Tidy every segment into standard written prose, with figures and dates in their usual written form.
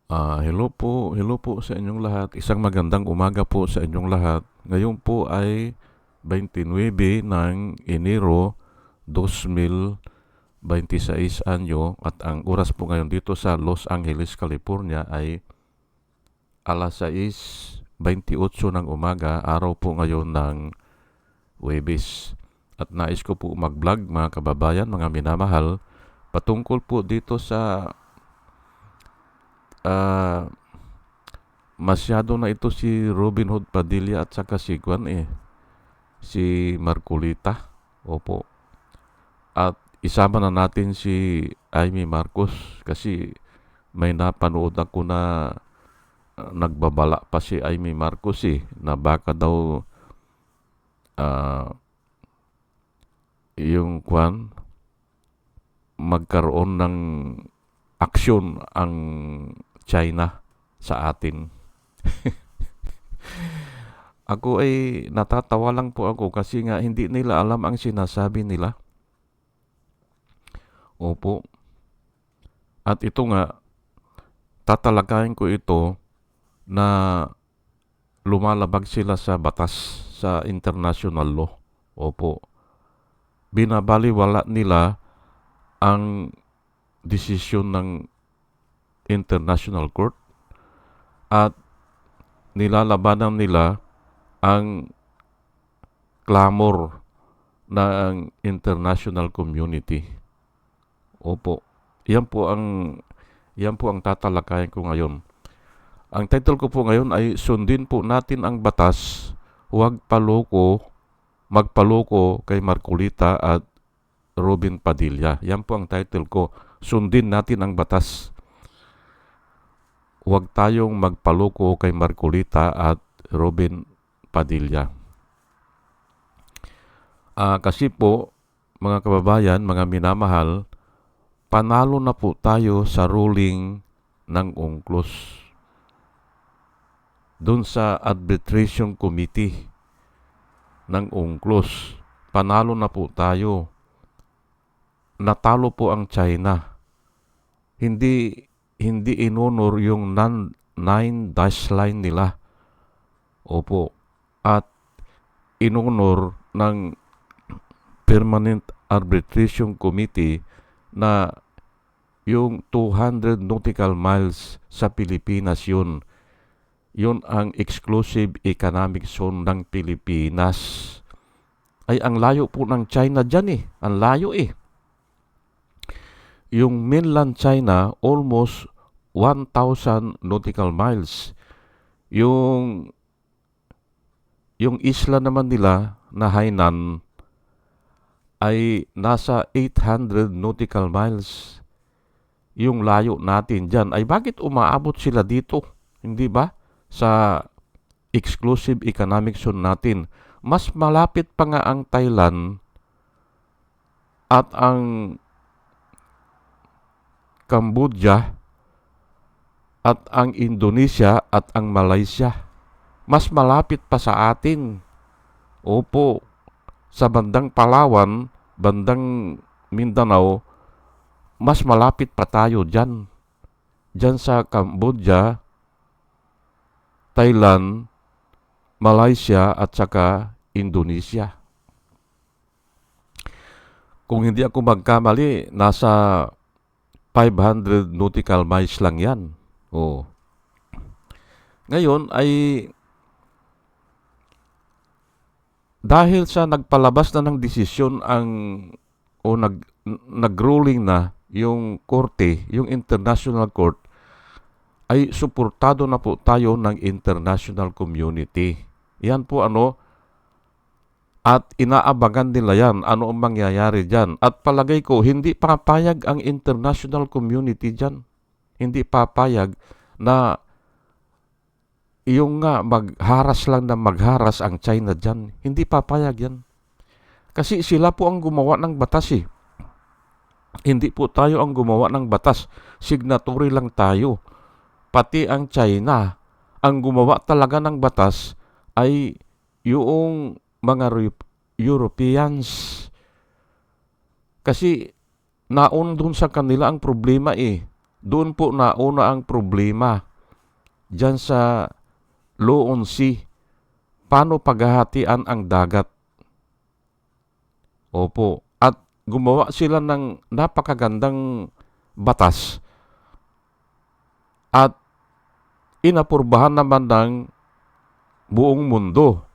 Hello po sa inyong lahat. Isang magandang umaga po sa inyong lahat. Ngayon po ay 29 ng Enero 2026 anyo at ang oras po ngayon dito sa Los Angeles, California ay alas 6:28 ng umaga, araw po ngayon ng Huwebes. At nais ko po mag-vlog mga kababayan, mga minamahal, patungkol po dito sa ah, masyado na ito si Robin Hood Padilla at saka si Marcolita. Opo. At isama na natin si Amy Marcos kasi may napanood ako na nagbabala pa si Amy Marcos na baka daw ah, yung magkaroon ng aksyon ang China sa atin. Ako ay natatawa lang po ako kasi nga hindi nila alam ang sinasabi nila. Opo. At ito nga, tatalakayin ko ito na lumalabag sila sa batas, sa international law. Opo. Binabaliwala nila ang desisyon ng International Court at nilalabanan nila ang clamor ng international community. Opo. Yan po ang tatalakayan ko ngayon. Ang title ko po ngayon ay Sundin po natin ang batas, huwag magpaloko kay Marcolita at Robin Padilla. Yan po ang title ko. Sundin natin ang batas. Huwag tayong magpaloko kay Marcolita at Robin Padilla. Kasi po, mga kababayan, mga minamahal, panalo na po tayo sa ruling ng UNCLOS. Doon sa Arbitration Committee ng UNCLOS, panalo na po tayo. Natalo po ang China. Hindi inonor yung nine dash line nila. Opo. At inonor ng Permanent Arbitration Committee na yung 200 nautical miles sa Pilipinas yun. Yun ang exclusive economic zone ng Pilipinas. Ay, ang layo po ng China dyan Ang layo Yung mainland China, almost 1,000 nautical miles. Yung isla naman nila na Hainan ay nasa 800 nautical miles. Yung layo natin dyan ay bakit umaabot sila dito? Hindi ba? Sa exclusive economic zone natin. Mas malapit pa nga ang Thailand at ang Cambodia at ang Indonesia at ang Malaysia. Mas malapit pa sa atin. Opo, sa bandang Palawan, bandang Mindanao, mas malapit pa tayo dyan. Dyan sa Cambodia, Thailand, Malaysia at saka Indonesia. Kung hindi ako magkamali, nasa 500 nautical miles lang yan. Ngayon ay dahil sa nagpalabas na ng desisyon nag-ruling na yung korte, yung International Court, ay suportado na po tayo ng international community. Yan po at inaabangan nila yan, ano ang mangyayari dyan. At palagay ko, hindi papayag ang international community dyan. Hindi papayag na yung magharas lang na magharas ang China dyan. Hindi papayag yan. Kasi sila po ang gumawa ng batas Hindi po tayo ang gumawa ng batas. Signatory lang tayo. Pati ang China, ang gumawa talaga ng batas ay yung mga Europeans. Kasi naon dun sa kanila ang problema Doon po nauna ang problema diyan sa Loon Sea. Paano paghahatian ang dagat? Opo. At gumawa sila ng napakagandang batas at inapurbahan naman ng buong mundo.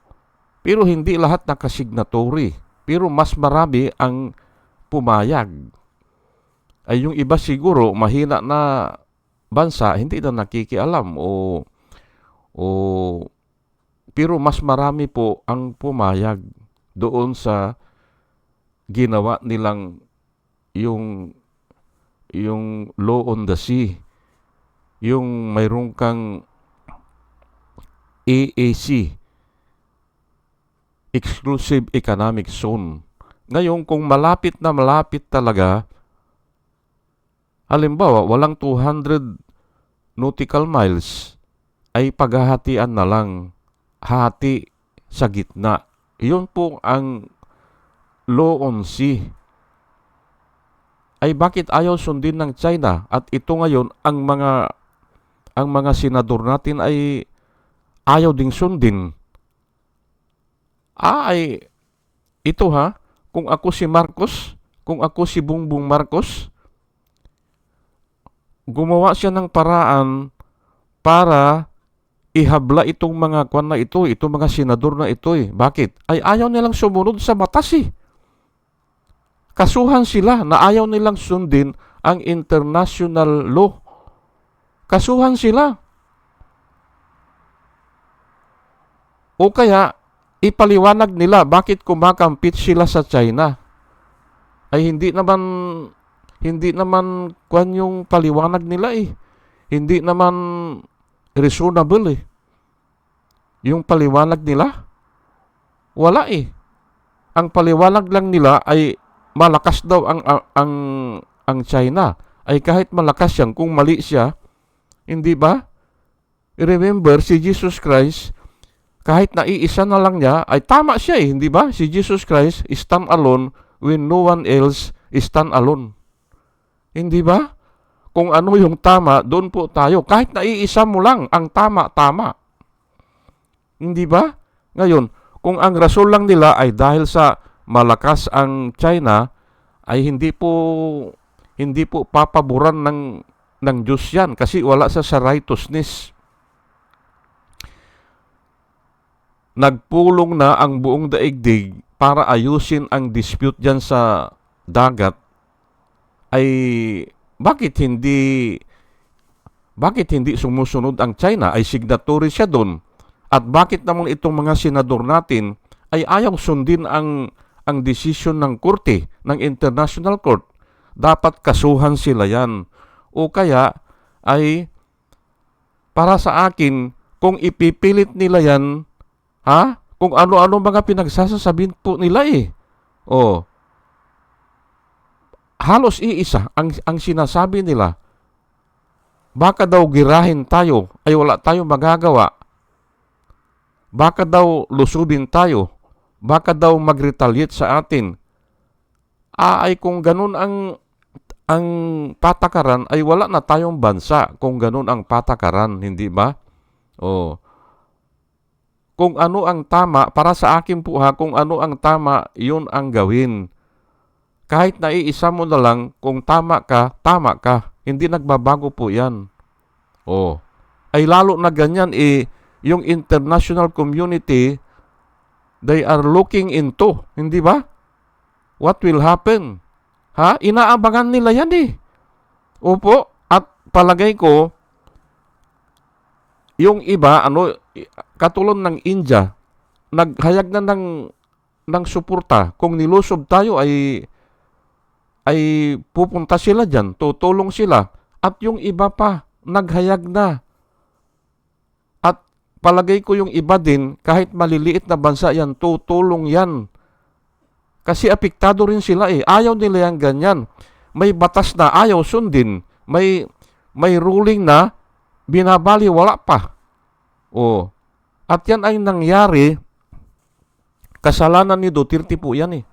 Pero hindi lahat nakasignatory. Pero mas marami ang pumayag. Ay yung iba siguro mahina na bansa, hindi na nakikialam o pero mas marami po ang pumayag doon sa ginawa nilang yung law on the sea. Yung mayroon kang EEZ, Exclusive Economic Zone. Ngayon, kung malapit na malapit talaga, halimbawa, walang 200 nautical miles, ay paghahatian na lang. Hati sa gitna. Iyon po ang law on sea. Ay bakit ayaw sundin ng China? At ito ngayon, ang mga senador natin ay ayaw ding sundin. Ay ito kung ako si Marcos, kung ako si Bongbong Marcos, gumawa siya ng paraan para ihabla itong mga kwan na ito, itong mga senador na ito. Bakit? Ay ayaw nilang sumunod sa batas Kasuhan sila na ayaw nilang sundin ang international law. Kasuhan sila. O kaya, ipaliwanag nila bakit kumakampit sila sa China. Ay hindi naman kwan yung paliwanag nila Hindi naman reasonable yung paliwanag nila. Wala Ang paliwanag lang nila ay malakas daw ang China. Ay kahit malakas yan, kung mali siya, hindi ba? Remember, si Jesus Christ, kahit naiisa na lang niya, ay tama siya hindi ba? Si Jesus Christ is stand alone when no one else is stand alone. Hindi ba? Kung ano yung tama, doon po tayo. Kahit naiisa mo lang, ang tama. Hindi ba? Ngayon, kung ang rason lang nila ay dahil sa malakas ang China, ay hindi po papaboran ng Diyos yan kasi wala sa righteousness. Nagpulong na ang buong daigdig para ayusin ang dispute dyan sa dagat. Ay bakit hindi sumusunod ang China? Ay signatory siya doon. At bakit naman itong mga senador natin ay ayaw sundin ang desisyon ng korte, ng International Court? Dapat kasuhan sila yan. O kaya ay para sa akin, kung ipipilit nila yan, kung ano-ano mga pinagsasasabihin po nila halos iisa ang sinasabi nila. Baka daw girahin tayo, ay wala tayong magagawa. Baka daw lusubin tayo. Baka daw mag-retaliate sa atin. Ay kung ganun ang patakaran, ay wala na tayong bansa kung ganun ang patakaran, hindi ba? Kung ano ang tama, para sa akin po kung ano ang tama, yun ang gawin. Kahit naiisa mo na lang, kung tama ka. Hindi nagbabago po yan. Ay lalo na ganyan yung international community, they are looking into, hindi ba? What will happen? Inaabangan nila yan Opo, at palagay ko, yung iba, katulad ng India, naghayag na ng suporta. Kung nilusob tayo ay pupunta sila dyan, tutulong sila. At yung iba pa, naghayag na. At palagay ko yung iba din, kahit maliliit na bansa yan, tutulong yan. Kasi apektado rin sila Ayaw nila yan ganyan. May batas na ayaw sundin. May ruling na binabali, wala pa. At yan ay nangyari, kasalanan ni Duterte po yan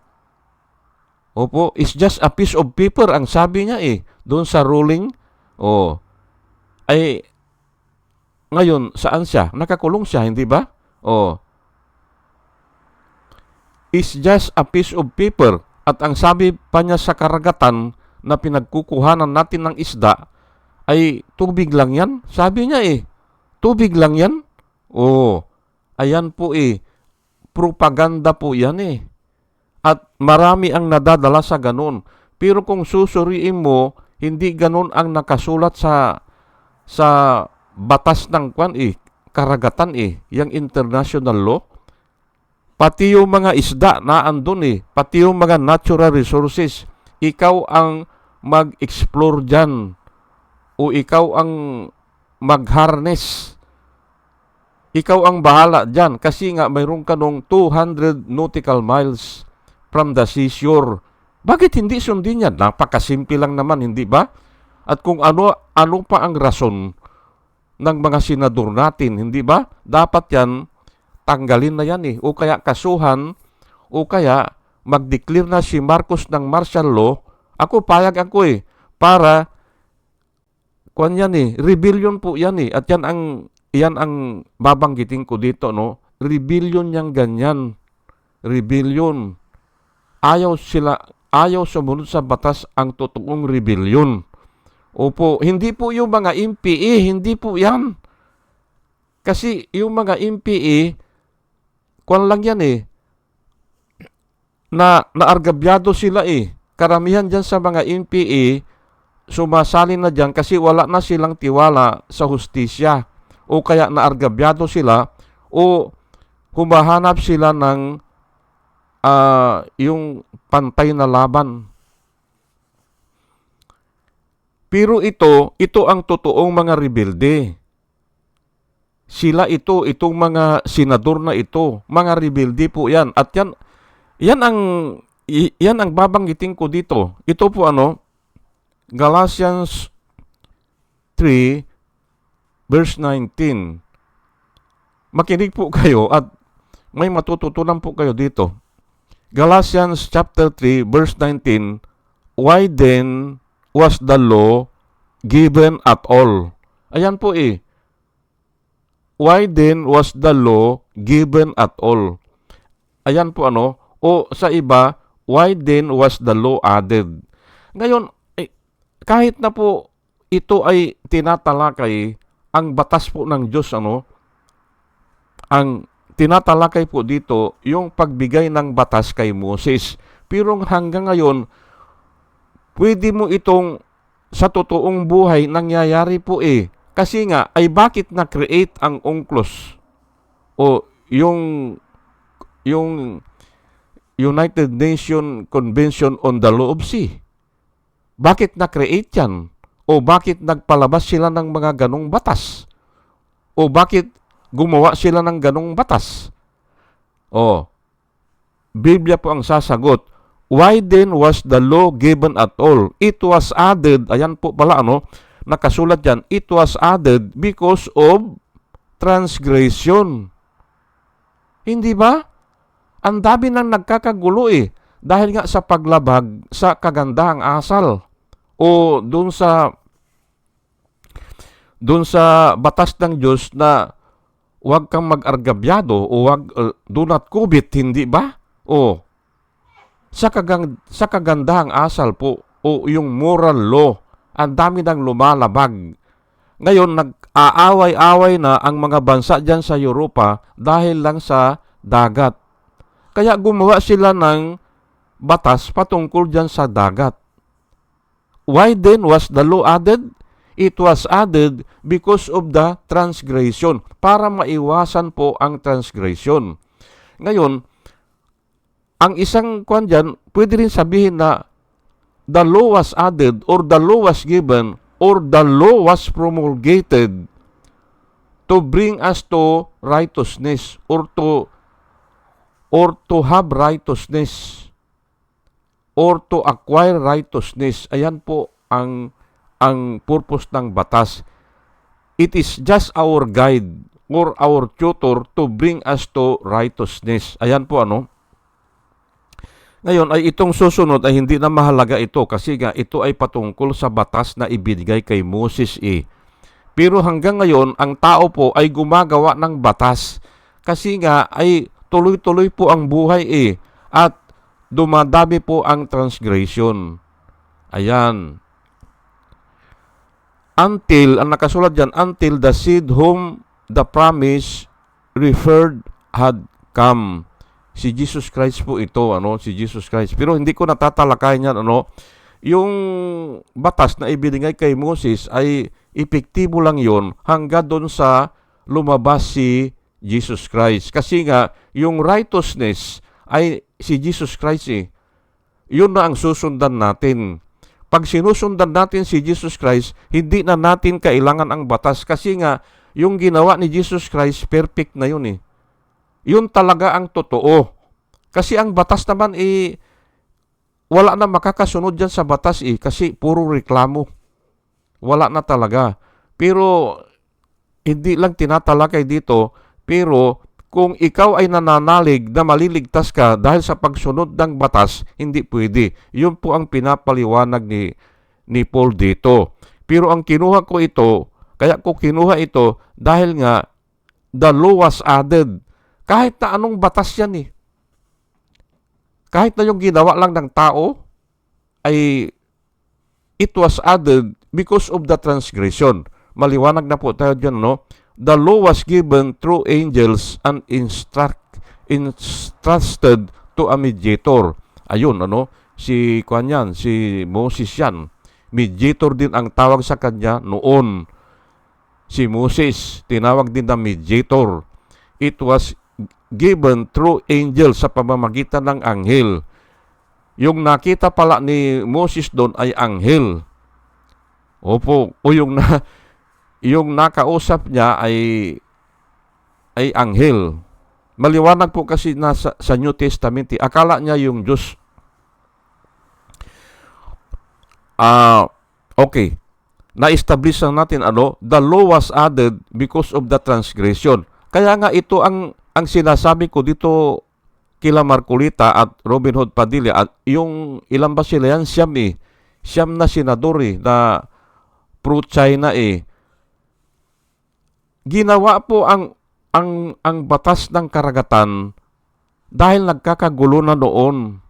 Opo, it's just a piece of paper ang sabi niya doon sa ruling. O, ay ngayon, saan siya? Nakakulong siya, hindi ba? O, is just a piece of paper. At ang sabi pa niya sa karagatan na pinagkukuhanan natin ng isda, ay tubig lang yan. Sabi niya tubig lang yan. O, ayan po propaganda po yan At marami ang nadadala sa ganun. Pero kung susuriin mo, hindi ganun ang nakasulat sa batas ng karagatan yung international law. Pati yung mga isda na andun pati yung mga natural resources, ikaw ang mag-explore dyan o ikaw ang mag-harness. Ikaw ang bahala dyan kasi nga mayroon ka nung 200 nautical miles from the seashore. Bakit hindi sundin yan? Napakasimple lang naman, hindi ba? At kung ano pa ang rason ng mga senador natin, hindi ba? Dapat yan, tanggalin na yan O kaya kasuhan, o kaya mag-declare na si Marcos ng martial law. Ako, payag ako para, rebellion po yan At yan ang babanggitin ko dito, no? Rebellion yang ganyan. Rebellion. Ayaw sumunod sa batas ang totoong rebellion. Opo, hindi po yung mga MPA, hindi po yan. Kasi yung mga MPA, kwan lang yan naargabyado sila Karamihan dyan sa mga MPA, sumasali na dyan kasi wala na silang tiwala sa hustisya. O kaya naargabyado sila, o humahanap sila ng yung pantay na laban. Pero ito ang totoong mga rebelde. Sila itong mga senador na mga rebelde po yan. At yan ang babanggitin ko dito. Ito po Galatians 3 verse 19. Makinig po kayo at may matututunan po kayo dito. Galatians chapter 3 verse 19. Why then was the law given at all? Ayan po Why then was the law given at all? Ayan po o sa iba, why then was the law added? Ngayon, kahit na po ito ay tinatalakay, ang batas po ng Diyos, ang tinatalakay po dito, yung pagbigay ng batas kay Moses. Pero hanggang ngayon, pwede mo itong sa totoong buhay nangyayari po Kasi nga, ay bakit na-create ang UNCLOS o yung United Nations Convention on the Law of Sea? Bakit na-create yan? O bakit nagpalabas sila ng mga ganong batas? O bakit gumawa sila ng ganong batas? Biblia po ang sasagot. Why then was the law given at all? It was added, ayan po pala nakasulat dyan, it was added because of transgression. Hindi ba? Ang dami nang nagkakagulo dahil nga sa paglabag sa kagandahang asal o doon sa batas ng Diyos na huwag kang mag-argabyado o do not covet, hindi ba? Sa kagandahang asal po o yung moral law, ang dami nang lumalabag. Ngayon, nag-aaway-away na ang mga bansa dyan sa Europa dahil lang sa dagat. Kaya gumawa sila ng batas patungkol dyan sa dagat. Why then was the law added? It was added because of the transgression, para maiwasan po ang transgression. Ngayon, ang isang kwan dyan, pwede rin sabihin na the law was added or the law was given or the law was promulgated to bring us to righteousness or to have righteousness or to acquire righteousness. Ayan po ang purpose ng batas. It is just our guide or our tutor to bring us to righteousness. Ayan po Ngayon ay itong susunod ay hindi na mahalaga ito kasi nga ito ay patungkol sa batas na ibinigay kay Moses eh. Pero hanggang ngayon, ang tao po ay gumagawa ng batas kasi nga ay tuloy-tuloy po ang buhay eh at dumadami po ang transgression. Ayan. Until, ang nakasulat dyan, until the seed whom the promise referred had come. Si Jesus Christ po ito, si Jesus Christ. Pero hindi ko natatalakayan yan, yung batas na ibinigay kay Moses ay epektibo lang yon hanggang doon sa lumabas si Jesus Christ. Kasi nga, yung righteousness ay si Jesus Christ eh. Yun na ang susundan natin. Pag sinusundan natin si Jesus Christ, hindi na natin kailangan ang batas kasi nga, yung ginawa ni Jesus Christ, perfect na yun eh. Yun talaga ang totoo. Kasi ang batas naman wala na makakasunod dyan sa batas kasi puro reklamo. Wala na talaga. Pero hindi lang tinatalakay dito, pero kung ikaw ay nananalig na maliligtas ka dahil sa pagsunod ng batas, hindi pwede. Yun po ang pinapaliwanag ni Paul dito. Pero ang kinuha ko ito, kaya ko kinuha ito dahil nga the law was added. Kahit na anong batas yan eh. Kahit na yung ginawa lang ng tao, ay it was added because of the transgression. Maliwanag na po tayo dyan, The law was given through angels and instructed to a mediator. Ayun, si Moses yan. Mediator din ang tawag sa kanya noon. Si Moses, tinawag din na mediator. It was given through angels sa pamamagitan ng anghel. Yung nakita pala ni Moses doon ay anghel. Opo, o yung nakausap niya ay anghel. Maliwanag po kasi sa New Testament, akala niya yung Diyos. Okay. Na-establish lang natin the law was added because of the transgression. Kaya nga ito ang sinasabi ko dito kila Marcolita at Robin Hood Padilla at yung ilan ba sila yan? Siyam na senador na pro-China Ginawa po ang batas ng karagatan dahil nagkakagulo na noon.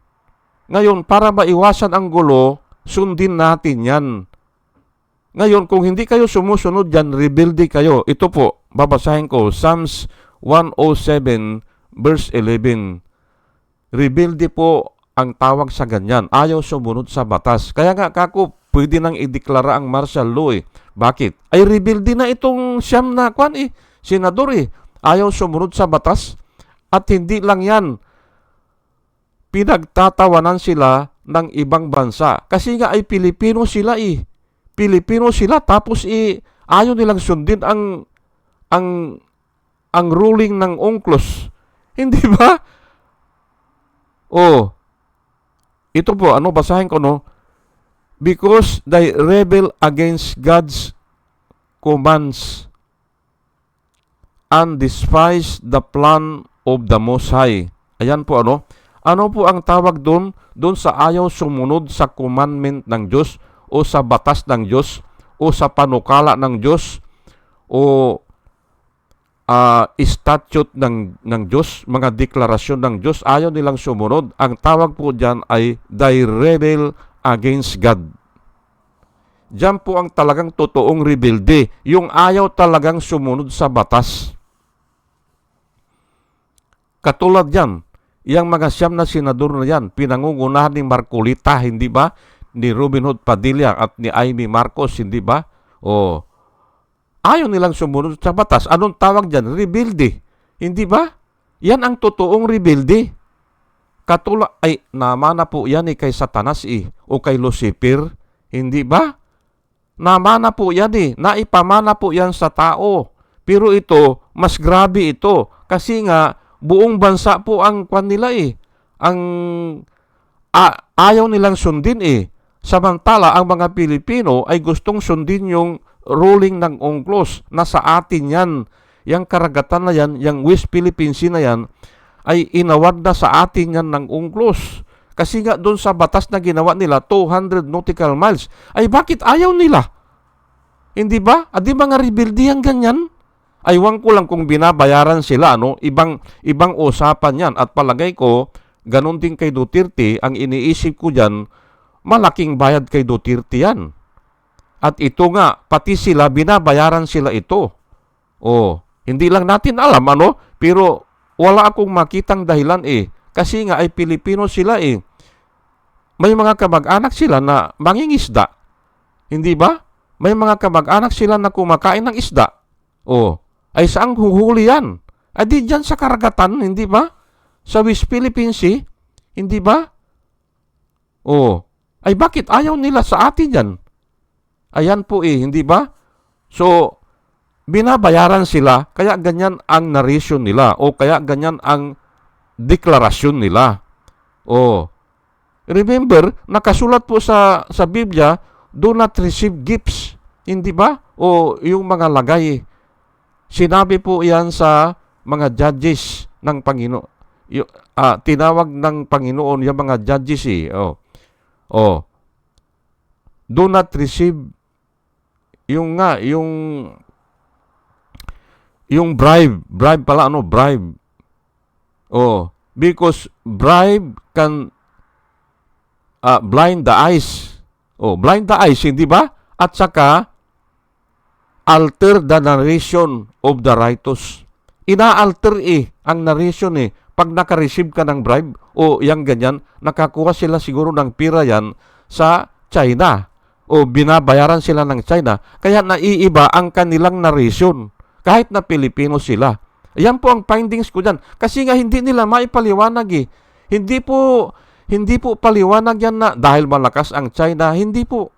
Ngayon, para maiwasan ang gulo, sundin natin yan. Ngayon, kung hindi kayo sumusunod dyan, rebelde kayo. Ito po, babasahin ko, Psalms 107 verse 11. Rebelde po ang tawag sa ganyan. Ayaw sumunod sa batas. Kaya nga, kako, pwede nang ideklara ang martial law Bakit? Ay rebelde na itong siyam na senador Ayaw sumunod sa batas. At hindi lang yan. Pinagtatawanan sila ng ibang bansa. Kasi nga ay Pilipino sila Pilipino sila tapos ayaw nilang sundin ang ruling ng UNCLOS. Hindi ba? Ito po, basahin ko, Because they rebel against God's commands and despise the plan of the Most High. Ayan po, Ano po ang tawag doon? Doon sa ayaw sumunod sa commandment ng Diyos o sa batas ng Diyos o sa panukala ng Diyos o statute ng Diyos, mga deklarasyon ng Diyos, ayaw nilang sumunod. Ang tawag po dyan ay they rebel against God. Diyan po ang talagang totoong rebelde, yung ayaw talagang sumunod sa batas. Katulad yan, yung mga siyam na senador na yan, pinangungunahan ni Marcolita, hindi ba? Ni Robin Hood Padilla at ni Amy Marcos, hindi ba? Ayaw nilang sumunod sa batas. Anong tawag dyan? Rebelde. Hindi ba? Yan ang totoong rebelde. Katulad, namana po yan kay Satanas o kay Lucifer. Hindi ba? Namana po yan Naipamana po yan sa tao. Pero ito, mas grabe ito. Kasi nga, buong bansa po ang kwan nila ayaw nilang sundin Samantala, ang mga Pilipino ay gustong sundin yung ruling ng UNCLOS. Nasa atin yan. Yang karagatan na yan, yung West Philippine Sea na yan, ay inaward na sa atin yan ng UNCLOS. Kasi nga doon sa batas na ginawa nila, 200 nautical miles. Ay bakit ayaw nila? Hindi ba? Adi mga rebelde ganyan? Aywan ko lang kung binabayaran sila, no? Ibang usapan yan. At palagay ko, ganun din kay Duterte, ang iniisip ko dyan, malaking bayad kay Duterte yan. At ito nga, pati sila, binabayaran sila ito. Hindi lang natin alam, pero wala akong makitang dahilan Kasi nga ay Pilipino sila May mga kamag-anak sila na mangingisda. Hindi ba? May mga kamag-anak sila na kumakain ng isda. Ay saang huhuli yan? Ay di dyan sa karagatan, hindi ba? Sa West Philippine Sea, hindi ba? Ay bakit ayaw nila sa atin yan? Ayan po hindi ba? So, binabayaran sila, kaya ganyan ang narration nila, o kaya ganyan ang deklarasyon nila. Remember, nakasulat po sa Biblia, do not receive gifts. Hindi ba? Yung mga lagay. Sinabi po yan sa mga judges ng Panginoon. Tinawag ng Panginoon yung mga judges do not receive yung bribe. Bribe pala, bribe. Because bribe can blind the eyes. Blind the eyes, hindi ba? At saka, alter the narration of the righteous. Ina-alter ang narration Pag naka-receive ka ng bribe, yang ganyan, nakakuha sila siguro ng pira yan sa China. Binabayaran sila ng China. Kaya naiiba ang kanilang narration. Kahit na Pilipino sila. Ayan po ang findings ko dyan. Kasi nga hindi nila maipaliwanag Hindi po paliwanag yan na dahil malakas ang China. Hindi po.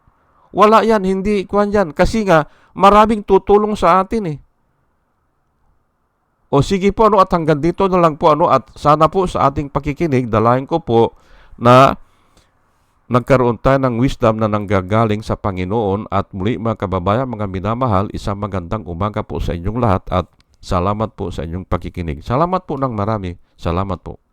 Wala yan. Hindi kuhan yan. Kasi nga maraming tutulong sa atin sige po at hanggang dito na lang po at sana po sa ating pakikinig, dalayan ko po na nagkaroon tayo ng wisdom na nanggagaling sa Panginoon. At muli mga kababayan, mga minamahal, isang magandang umaga po sa inyong lahat at salamat po sa inyong pakikinig. Salamat po ng marami. Salamat po.